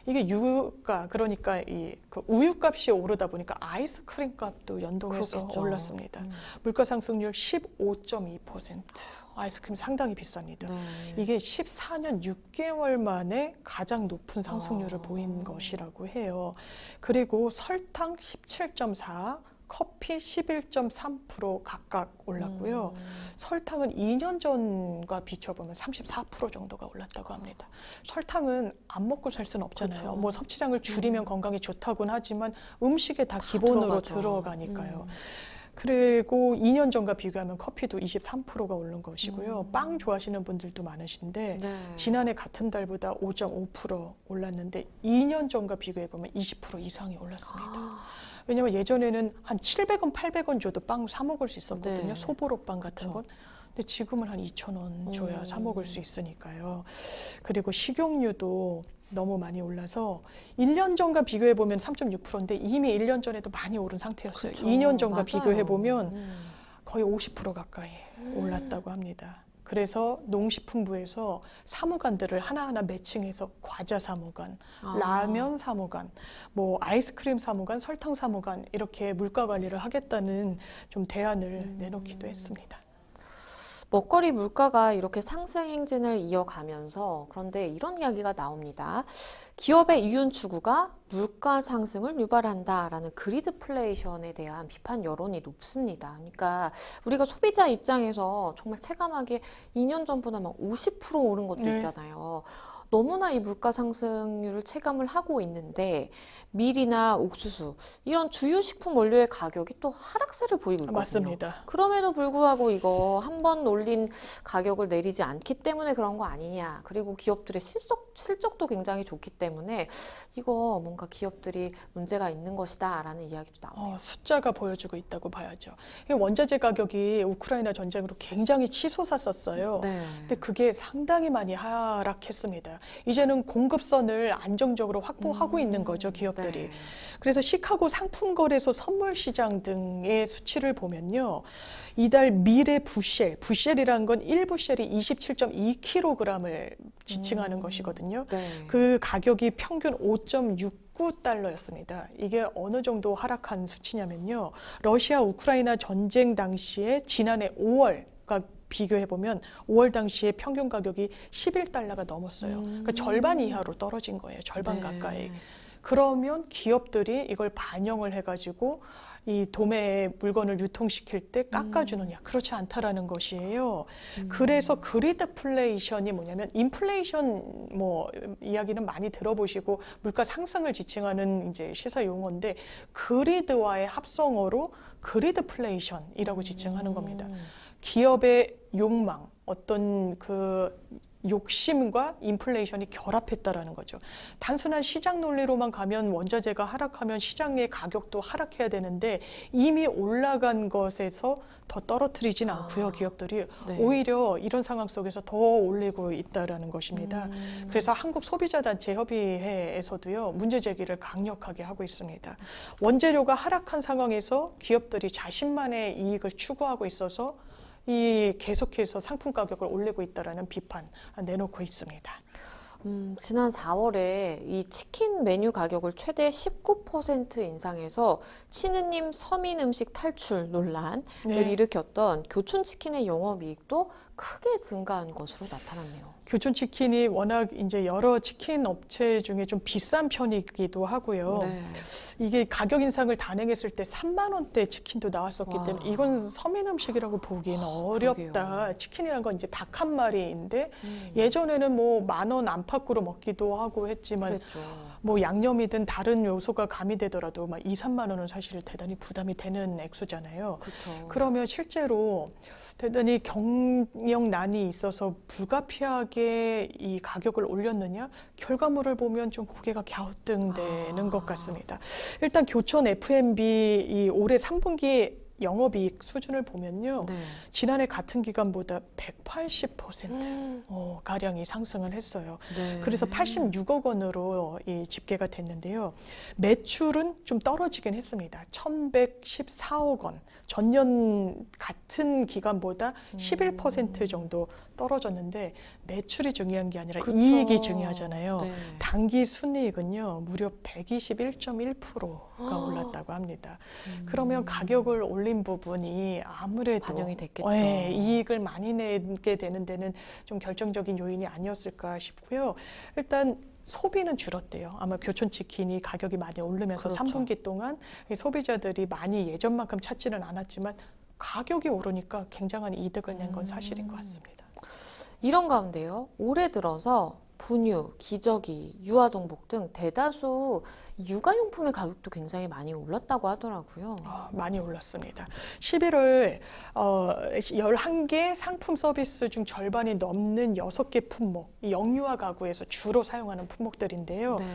이게 유가, 그러니까 그 우유값이 오르다 보니까 아이스크림 값도 연동해서 그렇겠죠. 올랐습니다. 물가 상승률 15.2%. 아이스크림 상당히 비쌉니다. 네. 이게 14년 6개월 만에 가장 높은 상승률을 보인 것이라고 해요. 그리고 설탕 17.4, 커피 11.3% 각각 올랐고요. 설탕은 2년 전과 비춰보면 34% 정도가 올랐다고 합니다. 설탕은 안 먹고 살 수는 없잖아요. 그렇죠. 뭐 섭취량을 줄이면 건강에 좋다고는 하지만 음식에 다 기본으로 들어가죠. 들어가니까요. 그리고 2년 전과 비교하면 커피도 23%가 오른 것이고요. 빵 좋아하시는 분들도 많으신데 네. 지난해 같은 달보다 5.5% 올랐는데 2년 전과 비교해 보면 20% 이상이 올랐습니다. 왜냐면 예전에는 한 700원, 800원 줘도 빵 사 먹을 수 있었거든요. 네. 소보로빵 같은 건. 근데 지금은 한 2,000원 줘야 사 먹을 수 있으니까요. 그리고 식용유도 너무 많이 올라서 1년 전과 비교해 보면 3.6%인데 이미 1년 전에도 많이 오른 상태였어요. 그쵸. 2년 전과 맞아요. 비교해 보면 거의 50% 가까이 올랐다고 합니다. 그래서 농식품부에서 사무관들을 하나하나 매칭해서 과자 사무관, 라면 사무관, 뭐 아이스크림 사무관, 설탕 사무관 이렇게 물가 관리를 하겠다는 좀 대안을 내놓기도 했습니다. 먹거리 물가가 이렇게 상승 행진을 이어가면서 그런데 이런 이야기가 나옵니다. 기업의 이윤 추구가 물가 상승을 유발한다라는 그리드플레이션에 대한 비판 여론이 높습니다. 그러니까 우리가 소비자 입장에서 정말 체감하기에 2년 전보다 막 50% 오른 것도 네. 있잖아요. 너무나 이 물가 상승률을 체감을 하고 있는데 밀이나 옥수수 이런 주요 식품 원료의 가격이 또 하락세를 보이고 있거든요. 맞습니다. 그럼에도 불구하고 이거 한 번 올린 가격을 내리지 않기 때문에 그런 거 아니냐. 그리고 기업들의 실적도 굉장히 좋기 때문에 이거 뭔가 기업들이 문제가 있는 것이다라는 이야기도 나오네요. 숫자가 보여주고 있다고 봐야죠. 원자재 가격이 우크라이나 전쟁으로 굉장히 치솟았었어요. 네. 근데 그게 상당히 많이 하락했습니다. 이제는 공급선을 안정적으로 확보하고 있는 거죠, 기업들이. 네. 그래서 시카고 상품거래소 선물시장 등의 수치를 보면요. 이달 밀의 부쉘이라는 건 1부쉘이 27.2kg을 지칭하는 것이거든요. 네. 그 가격이 평균 5.69달러였습니다. 이게 어느 정도 하락한 수치냐면요. 러시아 우크라이나 전쟁 당시에 지난해 5월과 비교해보면 5월 당시에 평균 가격이 11달러가 넘었어요. 그러니까 절반 이하로 떨어진 거예요. 절반 네. 가까이. 그러면 기업들이 이걸 반영을 해가지고 이 도매 물건을 유통시킬 때 깎아주느냐. 그렇지 않다라는 것이에요. 그래서 그리드플레이션이 뭐냐면 인플레이션 뭐 이야기는 많이 들어보시고 물가 상승을 지칭하는 이제 시사 용어인데 그리드와의 합성어로 그리드플레이션이라고 지칭하는 겁니다. 기업의 욕망, 어떤 그 욕심과 인플레이션이 결합했다라는 거죠. 단순한 시장 논리로만 가면 원자재가 하락하면 시장의 가격도 하락해야 되는데 이미 올라간 것에서 더 떨어뜨리진 않고요. 기업들이 네. 오히려 이런 상황 속에서 더 올리고 있다라는 것입니다. 그래서 한국소비자단체협의회에서도요. 문제 제기를 강력하게 하고 있습니다. 원재료가 하락한 상황에서 기업들이 자신만의 이익을 추구하고 있어서 이 계속해서 상품 가격을 올리고 있다라는 비판 내놓고 있습니다. 지난 4월에 이 치킨 메뉴 가격을 최대 19% 인상해서 치느님 서민 음식 탈출 논란을 일으켰던 교촌치킨의 영업이익도 크게 증가한 것으로 나타났네요. 교촌치킨이 워낙 이제 여러 치킨 업체 중에 좀 비싼 편이기도 하고요. 네. 이게 가격 인상을 단행했을 때 3만 원대 치킨도 나왔었기 와. 때문에 이건 서민 음식이라고 보기에는 어렵다. 그러게요. 치킨이란 건 이제 닭 한 마리인데 예전에는 뭐 10,000원 안팎으로 먹기도 하고 했지만 그랬죠. 뭐 양념이든 다른 요소가 가미되더라도 막 2, 3만 원은 사실 대단히 부담이 되는 액수잖아요. 그렇죠. 그러면 실제로 대단히 경영난이 있어서 불가피하게 이 가격을 올렸느냐? 결과물을 보면 좀 고개가 갸우뚱되는 것 같습니다. 일단 교촌 F&B 이 올해 3분기 영업이익 수준을 보면요. 네. 지난해 같은 기간보다 180% 가량이 상승을 했어요. 네. 그래서 86억 원으로 이 집계가 됐는데요. 매출은 좀 떨어지긴 했습니다. 1,114억 원. 전년 같은 기간보다 11% 정도 떨어졌는데 매출이 중요한 게 아니라 그쵸. 이익이 중요하잖아요. 네. 당기 순이익은요. 무려 121.1%가 올랐다고 합니다. 그러면 가격을 올린 부분이 아무래도 반영이 됐겠죠. 이익을 많이 내게 되는 데는 좀 결정적인 요인이 아니었을까 싶고요. 일단 소비는 줄었대요. 아마 교촌치킨이 가격이 많이 오르면서 그렇죠. 3분기 동안 소비자들이 많이 예전만큼 찾지는 않았지만 가격이 오르니까 굉장한 이득을 낸 건 사실인 것 같습니다. 이런 가운데요. 올해 들어서 분유, 기저귀, 유아동복 등 대다수 육아용품의 가격도 굉장히 많이 올랐다고 하더라고요. 많이 올랐습니다. 11월 11개 상품 서비스 중 절반이 넘는 6개 품목, 이 영유아 가구에서 주로 사용하는 품목들인데요. 네.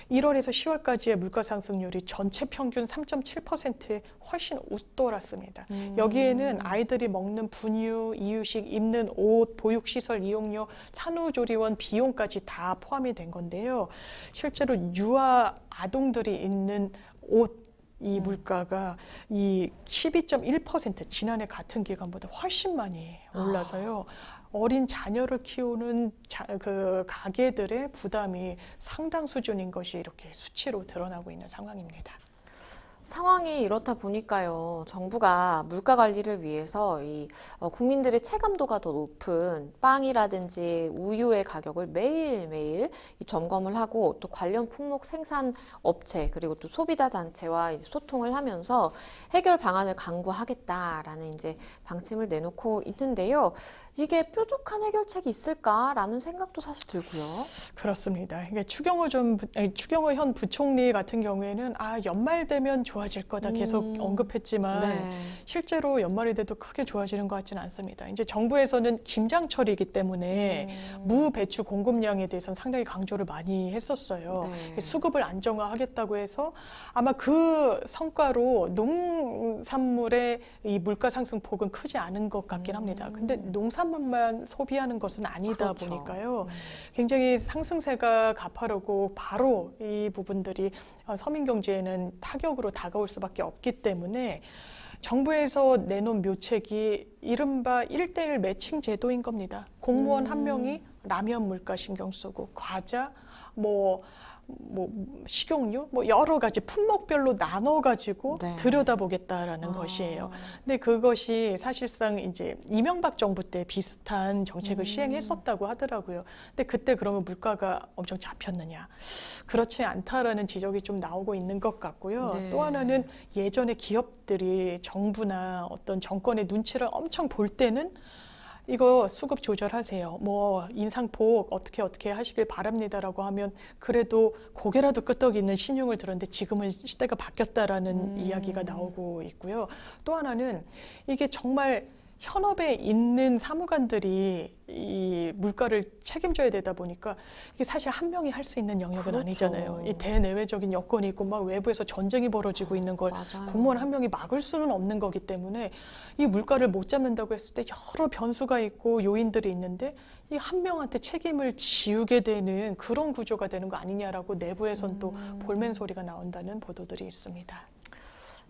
1월에서 10월까지의 물가 상승률이 전체 평균 3.7%에 훨씬 웃돌았습니다. 여기에는 아이들이 먹는 분유, 이유식, 입는 옷, 보육시설 이용료, 산후조리원 비용까지 다 포함이 된 건데요. 실제로 유아 아동들이 입는 옷, 이 물가가 이 12.1% 지난해 같은 기간보다 훨씬 많이 올라서요. 어린 자녀를 키우는 그 가게들의 부담이 상당 수준인 것이 이렇게 수치로 드러나고 있는 상황입니다. 상황이 이렇다 보니까요, 정부가 물가 관리를 위해서 국민들의 체감도가 더 높은 빵이라든지 우유의 가격을 매일매일 점검을 하고 또 관련 품목 생산 업체 그리고 또 소비자 단체와 이제 소통을 하면서 해결 방안을 강구하겠다라는 이제 방침을 내놓고 있는데요. 이게 뾰족한 해결책이 있을까라는 생각도 사실 들고요. 그렇습니다. 이게 추경호 현 부총리 같은 경우에는 연말 되면 좋아질 거다 계속 언급했지만 네. 실제로 연말이 돼도 크게 좋아지는 것 같지는 않습니다. 이제 정부에서는 김장철이기 때문에 무, 배추 공급량에 대해서는 상당히 강조를 많이 했었어요. 네. 수급을 안정화하겠다고 해서 아마 그 성과로 농산물의 이 물가 상승폭은 크지 않은 것 같긴 합니다. 근데 농산물만 소비하는 것은 아니다 그렇죠. 보니까요. 굉장히 상승세가 가파르고 바로 이 부분들이 서민 경제에는 타격으로 다가올 수밖에 없기 때문에 정부에서 내놓은 묘책이 이른바 1:1 매칭 제도인 겁니다. 공무원 한 명이 라면 물가 신경 쓰고 과자, 식용유, 여러 가지 품목별로 나눠가지고 네. 들여다보겠다라는 것이에요. 근데 그것이 사실상 이제 이명박 정부 때 비슷한 정책을 시행했었다고 하더라고요. 근데 그때 그러면 물가가 엄청 잡혔느냐? 그렇지 않다라는 지적이 좀 나오고 있는 것 같고요. 네. 또 하나는 예전에 기업들이 정부나 어떤 정권의 눈치를 엄청 볼 때는 이거 수급 조절하세요. 인상폭 어떻게 하시길 바랍니다라고 하면 그래도 고개라도 끄덕이는 신용을 들었는데 지금은 시대가 바뀌었다라는 이야기가 나오고 있고요. 또 하나는 이게 정말 현업에 있는 사무관들이 이 물가를 책임져야 되다 보니까 이게 사실 한 명이 할 수 있는 영역은 그렇죠. 아니잖아요. 이 대내외적인 여건이 있고 막 외부에서 전쟁이 벌어지고 있는 걸 맞아요. 공무원 한 명이 막을 수는 없는 거기 때문에 이 물가를 못 잡는다고 했을 때 여러 변수가 있고 요인들이 있는데 이 한 명한테 책임을 지우게 되는 그런 구조가 되는 거 아니냐라고 내부에선 또 볼멘 소리가 나온다는 보도들이 있습니다.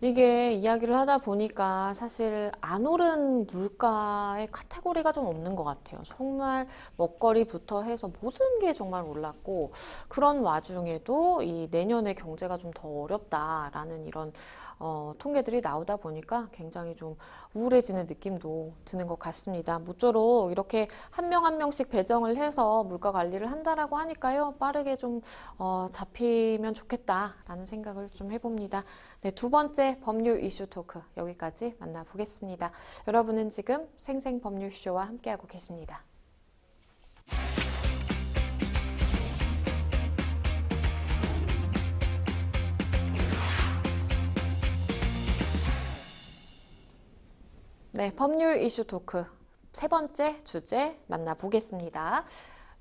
이게 이야기를 하다 보니까 사실 안 오른 물가의 카테고리가 좀 없는 것 같아요. 정말 먹거리부터 해서 모든 게 정말 올랐고 그런 와중에도 이 내년에 경제가 좀 더 어렵다라는 이런 통계들이 나오다 보니까 굉장히 좀 우울해지는 느낌도 드는 것 같습니다. 모쪼록 이렇게 한 명 한 명씩 배정을 해서 물가 관리를 한다라고 하니까요. 빠르게 좀 잡히면 좋겠다라는 생각을 좀 해봅니다. 네, 두 번째 법률 이슈 토크 여기까지 만나보겠습니다. 여러분은 지금 생생법률쇼와 함께하고 계십니다. 네, 법률 이슈 토크 세 번째 주제 만나보겠습니다.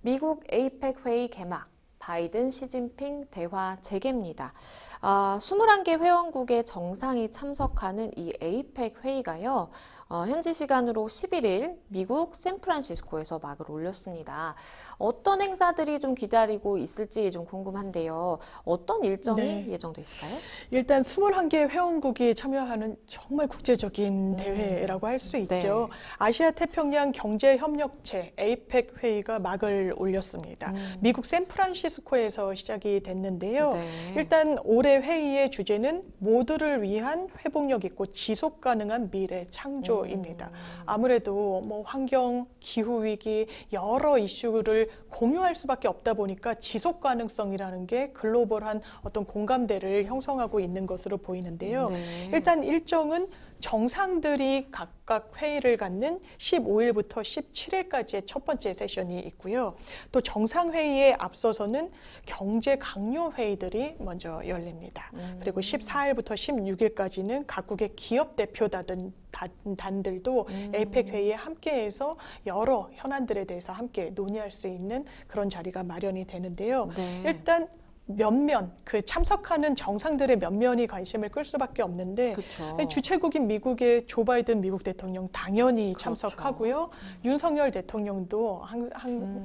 미국 에이펙 회의 개막, 바이든, 시진핑 대화 재개입니다. 21개 회원국의 정상이 참석하는 이 에이펙 회의가요. 현지 시간으로 11일 미국 샌프란시스코에서 막을 올렸습니다. 어떤 행사들이 좀 기다리고 있을지 좀 궁금한데요. 어떤 일정이 네. 예정돼 있을까요? 일단 21개 회원국이 참여하는 정말 국제적인 대회라고 할 수 있죠. 아시아 태평양 경제협력체 에이펙 회의가 막을 올렸습니다. 미국 샌프란시스코에서 시작이 됐는데요. 네. 일단 올해 회의의 주제는 모두를 위한 회복력 있고 지속 가능한 미래 창조입니다. 아무래도 환경, 기후 위기 여러 이슈를 공유할 수밖에 없다 보니까 지속 가능성이라는 게 글로벌한 어떤 공감대를 형성하고 있는 것으로 보이는데요. 네. 일단 일정은 정상들이 각각 회의를 갖는 15일부터 17일까지의 첫 번째 세션이 있고요. 또 정상회의에 앞서서는 경제 강요 회의들이 먼저 열립니다. 그리고 14일부터 16일까지는 각국의 기업 대표단들도 에이펙 회의에 함께해서 여러 현안들에 대해서 함께 논의할 수 있는 그런 자리가 마련이 되는데요. 네. 일단 면면, 그 참석하는 정상들의 면면이 관심을 끌 수밖에 없는데 그쵸. 주최국인 미국의 조 바이든 미국 대통령 당연히 그렇죠. 참석하고요. 윤석열 대통령도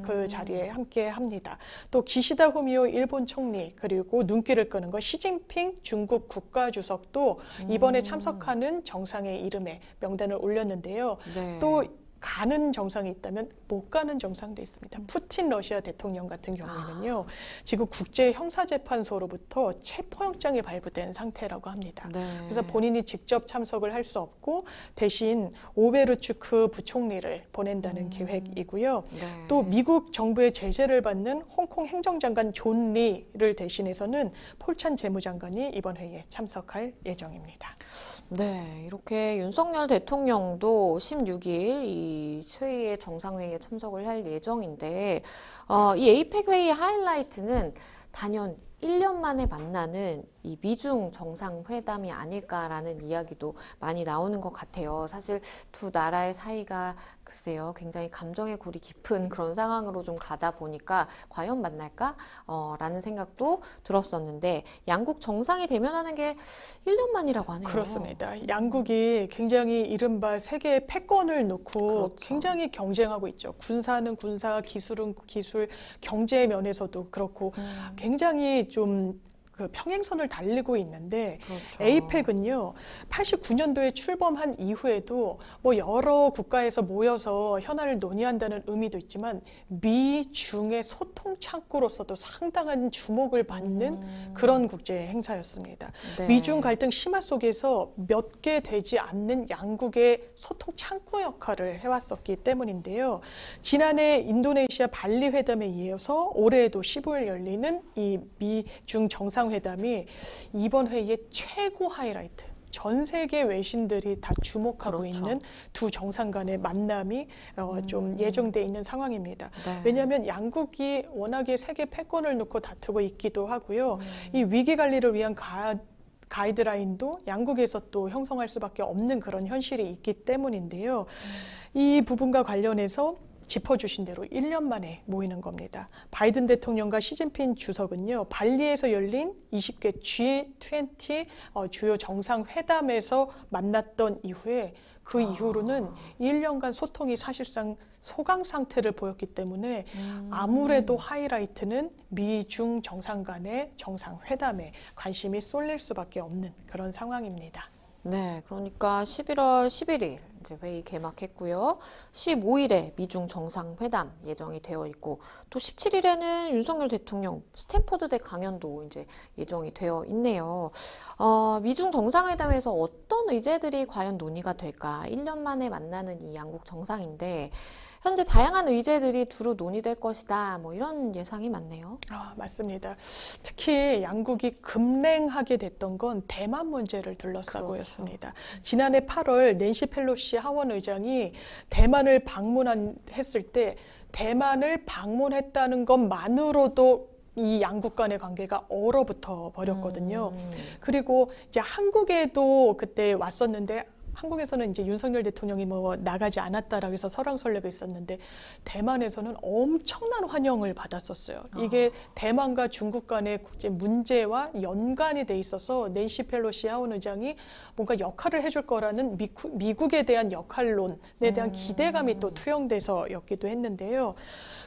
그 자리에 함께 합니다. 또 기시다 후미오 일본 총리, 그리고 눈길을 끄는 거 시진핑 중국 국가주석도 이번에 참석하는 정상의 이름에 명단을 올렸는데요. 네. 또 가는 정상이 있다면 못 가는 정상도 있습니다. 푸틴 러시아 대통령 같은 경우에는요. 지금 국제형사재판소로부터 체포영장이 발부된 상태라고 합니다. 네. 그래서 본인이 직접 참석을 할 수 없고 대신 오베르추크 부총리를 보낸다는 계획이고요. 네. 또 미국 정부의 제재를 받는 홍콩 행정장관 존 리를 대신해서는 폴찬 재무장관이 이번 회의에 참석할 예정입니다. 네, 이렇게 윤석열 대통령도 16일 이 회의에 정상회의에 참석을 할 예정인데 이 에이펙 회의의 하이라이트는 단연 1년 만에 만나는 이 미중 정상회담이 아닐까라는 이야기도 많이 나오는 것 같아요. 사실 두 나라의 사이가 글쎄요, 굉장히 감정의 골이 깊은 그런 상황으로 좀 가다 보니까 과연 만날까? 라는 생각도 들었었는데 양국 정상이 대면하는 게 1년 만이라고 하네요. 그렇습니다. 양국이 굉장히 이른바 세계의 패권을 놓고 그렇죠. 굉장히 경쟁하고 있죠. 군사는 군사, 기술은 기술, 경제 면에서도 그렇고 굉장히 좀 그 평행선을 달리고 있는데 그렇죠. 에이펙은요 89년도에 출범한 이후에도 뭐 여러 국가에서 모여서 현안을 논의한다는 의미도 있지만 미중의 소통 창구로서도 상당한 주목을 받는 그런 국제 행사였습니다. 네. 미중 갈등 심화 속에서 몇 개 되지 않는 양국의 소통 창구 역할을 해왔었기 때문인데요. 지난해 인도네시아 발리 회담에 이어서 올해에도 15일 열리는 이 미중 정상회담이 이번 회의의 최고 하이라이트. 전 세계 외신들이 다 주목하고 그렇죠. 있는 두 정상 간의 만남이 좀 예정돼 있는 상황입니다. 네. 왜냐하면 양국이 워낙에 세계 패권을 놓고 다투고 있기도 하고요. 이 위기 관리를 위한 가이드라인도 양국에서 또 형성할 수밖에 없는 그런 현실이 있기 때문인데요. 이 부분과 관련해서 짚어주신 대로 1년 만에 모이는 겁니다. 바이든 대통령과 시진핑 주석은요, 발리에서 열린 20개 G20 주요 정상회담에서 만났던 이후에 그 이후로는 1년간 소통이 사실상 소강 상태를 보였기 때문에 아무래도 하이라이트는 미중 정상 간의 정상회담에 관심이 쏠릴 수밖에 없는 그런 상황입니다. 네, 그러니까 11월 11일 이제 회의 개막했고요. 15일에 미중 정상회담 예정이 되어 있고 또 17일에는 윤석열 대통령 스탠퍼드대 강연도 이제 예정이 되어 있네요. 미중 정상회담에서 어떤 의제들이 과연 논의가 될까? 1년 만에 만나는 이 양국 정상인데 현재 다양한 의제들이 두루 논의될 것이다. 뭐 이런 예상이 많네요. 맞습니다. 특히 양국이 급냉하게 됐던 건 대만 문제를 둘러싸고였습니다. 그렇죠. 지난해 8월 낸시 펠로시 하원 의장이 대만을 방문했을 때 대만을 방문했다는 것만으로도 이 양국 간의 관계가 얼어붙어 버렸거든요. 그리고 이제 한국에도 그때 왔었는데 한국에서는 이제 윤석열 대통령이 뭐 나가지 않았다라고 해서 설왕설래가 있었는데 대만에서는 엄청난 환영을 받았었어요. 이게 대만과 중국 간의 국제 문제와 연관이 돼 있어서 낸시 펠로시 하원 의장이 뭔가 역할을 해줄 거라는 미국에 대한 역할론에 대한 기대감이 또 투영돼서였기도 했는데요.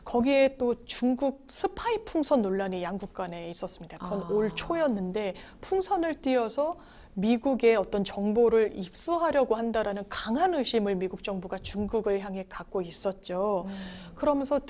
거기에 또 중국 스파이 풍선 논란이 양국 간에 있었습니다. 그건 올 초였는데 풍선을 띄워서 미국의 어떤 정보를 입수하려고 한다라는 강한 의심을 미국 정부가 중국을 향해 갖고 있었죠. 그러면서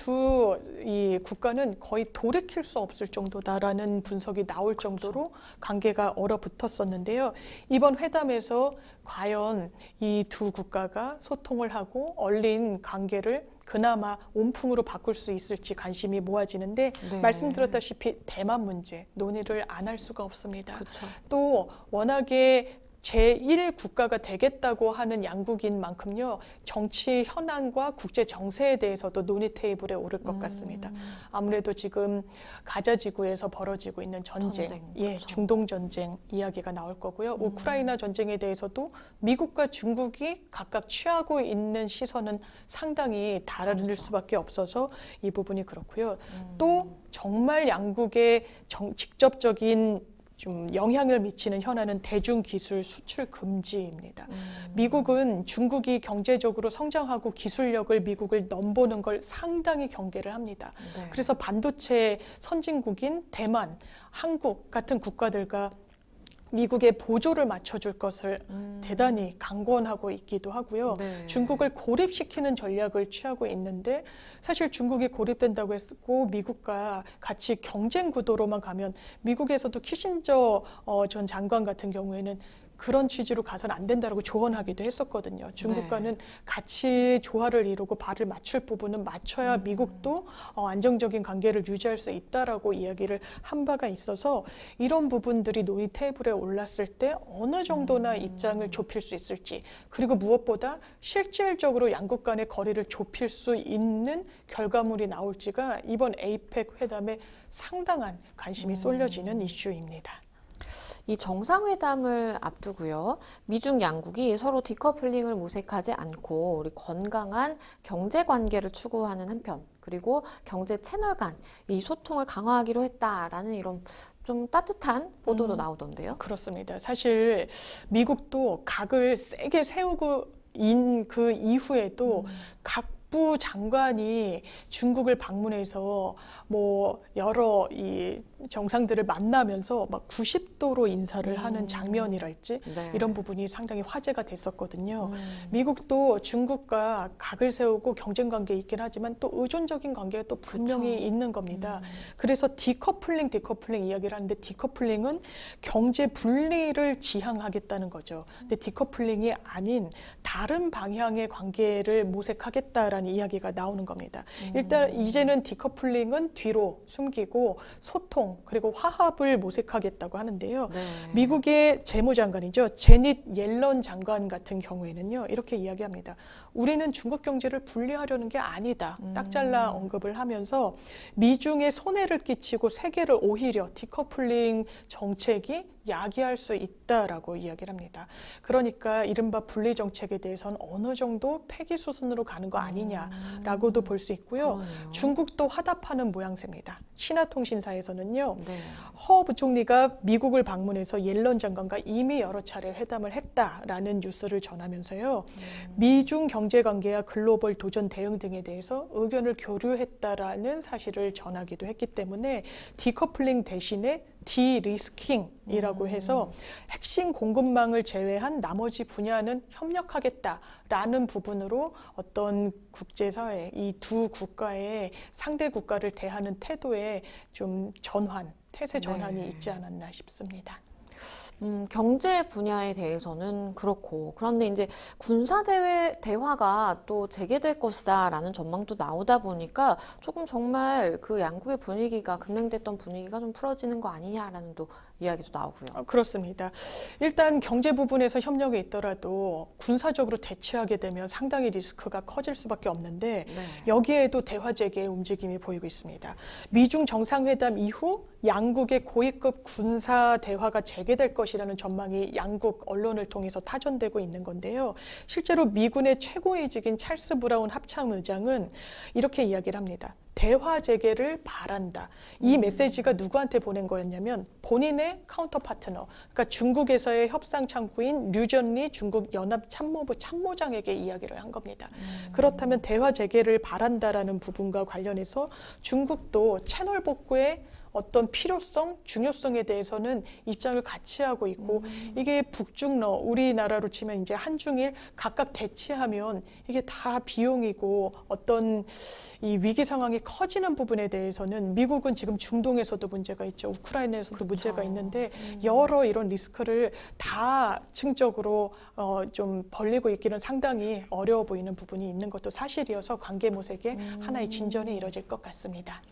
이 국가는 거의 돌이킬 수 없을 정도다라는 분석이 나올 정도로 관계가 얼어붙었었는데요. 이번 회담에서 과연 이 두 국가가 소통을 하고 얼린 관계를 그나마 온풍으로 바꿀 수 있을지 관심이 모아지는데 네. 말씀드렸다시피 대만 문제 논의를 안 할 수가 없습니다. 그렇죠. 또 워낙에 제1국가가 되겠다고 하는 양국인 만큼요, 정치 현안과 국제 정세에 대해서도 논의 테이블에 오를 것 같습니다. 아무래도 지금 가자 지구에서 벌어지고 있는 전쟁, 예, 그렇죠. 중동 전쟁 이야기가 나올 거고요. 우크라이나 전쟁에 대해서도 미국과 중국이 각각 취하고 있는 시선은 상당히 다를 수밖에 없어서 이 부분이 그렇고요. 또 정말 양국의 직접적인 좀 영향을 미치는 현안은 대중기술 수출 금지입니다. 미국은 중국이 경제적으로 성장하고 기술력을 미국을 넘보는 걸 상당히 경계를 합니다. 네. 그래서 반도체 선진국인 대만, 한국 같은 국가들과 미국의 보조를 맞춰줄 것을 대단히 강권하고 있기도 하고요. 네. 중국을 고립시키는 전략을 취하고 있는데 사실 중국이 고립된다고 했고 미국과 같이 경쟁 구도로만 가면 미국에서도 키신저 전 장관 같은 경우에는 그런 취지로 가서는 안 된다라고 조언하기도 했었거든요. 중국과는 네. 같이 조화를 이루고 발을 맞출 부분은 맞춰야 미국도 안정적인 관계를 유지할 수 있다라고 이야기를 한 바가 있어서 이런 부분들이 논의 테이블에 올랐을 때 어느 정도나 입장을 좁힐 수 있을지, 그리고 무엇보다 실질적으로 양국 간의 거리를 좁힐 수 있는 결과물이 나올지가 이번 에이펙 회담에 상당한 관심이 쏠려지는 이슈입니다. 이 정상회담을 앞두고요. 미중 양국이 서로 디커플링을 모색하지 않고 우리 건강한 경제 관계를 추구하는 한편, 그리고 경제 채널 간 이 소통을 강화하기로 했다라는 이런 좀 따뜻한 보도도 나오던데요. 그렇습니다. 사실 미국도 각을 세게 세우고 인 그 이후에도 각부 장관이 중국을 방문해서 뭐 여러 이 정상들을 만나면서 막 90도로 인사를 하는 장면이랄지 네. 이런 부분이 상당히 화제가 됐었거든요. 미국도 중국과 각을 세우고 경쟁 관계에 있긴 하지만 또 의존적인 관계가 또 분명히 그쵸. 있는 겁니다. 그래서 디커플링 이야기를 하는데 디커플링은 경제 분리를 지향하겠다는 거죠. 근데 디커플링이 아닌 다른 방향의 관계를 모색하겠다라는 이야기가 나오는 겁니다. 일단 이제는 디커플링은 뒤로 숨기고 소통 그리고 화합을 모색하겠다고 하는데요. 네. 미국의 재무장관이죠. 제닛 옐런 장관 같은 경우에는요. 이렇게 이야기합니다. 우리는 중국 경제를 분리하려는 게 아니다. 딱 잘라 언급을 하면서 미중에 손해를 끼치고 세계를 오히려 디커플링 정책이 야기할 수 있다라고 이야기를 합니다. 그러니까 이른바 분리 정책에 대해서는 어느 정도 폐기 수순으로 가는 거 아니냐라고도 볼 수 있고요. 그러네요. 중국도 화답하는 모양새입니다. 신화통신사에서는요. 네. 허 부총리가 미국을 방문해서 옐런 장관과 이미 여러 차례 회담을 했다라는 뉴스를 전하면서요. 미중 경제관계와 글로벌 도전 대응 등에 대해서 의견을 교류했다라는 사실을 전하기도 했기 때문에 디커플링 대신에 디리스킹이라고 해서 핵심 공급망을 제외한 나머지 분야는 협력하겠다라는 부분으로 어떤 국제사회, 이 두 국가의 상대 국가를 대하는 태도에 좀 태세 전환이 네. 있지 않았나 싶습니다. 경제 분야에 대해서는 그렇고, 그런데 이제 대화가 또 재개될 것이다라는 전망도 나오다 보니까 조금 정말 그 양국의 분위기가, 급냉됐던 분위기가 좀 풀어지는 거 아니냐라는 또 이야기도 나오고요. 그렇습니다. 일단 경제 부분에서 협력이 있더라도 군사적으로 대치하게 되면 상당히 리스크가 커질 수밖에 없는데 네. 여기에도 대화 재개의 움직임이 보이고 있습니다. 미중 정상회담 이후 양국의 고위급 군사 대화가 재개될 것이라는 전망이 양국 언론을 통해서 타전되고 있는 건데요. 실제로 미군의 최고위직인 찰스 브라운 합참의장은 이렇게 이야기를 합니다. 대화 재개를 바란다. 이 메시지가 누구한테 보낸 거였냐면 본인의 카운터 파트너, 그러니까 중국에서의 협상 창구인 류전리 중국 연합 참모부 참모장에게 이야기를 한 겁니다. 그렇다면 대화 재개를 바란다라는 부분과 관련해서 중국도 채널 복구에 어떤 필요성, 중요성에 대해서는 입장을 같이 하고 있고 이게 북중러, 우리나라로 치면 이제 한중일 각각 대치하면 이게 다 비용이고 어떤 이 위기 상황이 커지는 부분에 대해서는 미국은 지금 중동에서도 문제가 있죠. 우크라이나에서도 문제가 있는데 여러 이런 리스크를 다층적으로 좀 벌리고 있기는 상당히 어려워 보이는 부분이 있는 것도 사실이어서 관계 모색에 하나의 진전이 이뤄질 것 같습니다.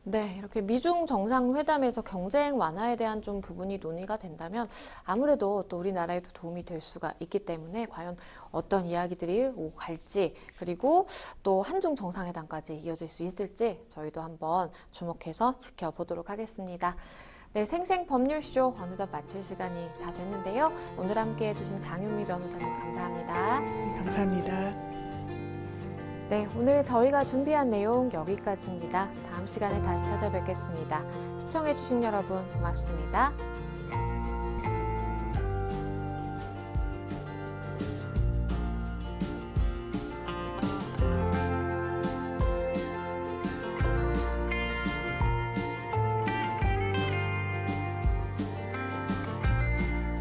네, 이렇게 미중 정상회담에서 경쟁 완화에 대한 좀 부분이 논의가 된다면 아무래도 또 우리나라에도 도움이 될 수가 있기 때문에 과연 어떤 이야기들이 오고 갈지, 그리고 또 한중 정상회담까지 이어질 수 있을지 저희도 한번 주목해서 지켜보도록 하겠습니다. 네, 생생법률쇼 어느덧 마칠 시간이 다 됐는데요. 오늘 함께 해주신 장윤미 변호사님 감사합니다. 네, 감사합니다. 네, 오늘 저희가 준비한 내용 여기까지입니다. 다음 시간에 다시 찾아뵙겠습니다. 시청해주신 여러분 고맙습니다.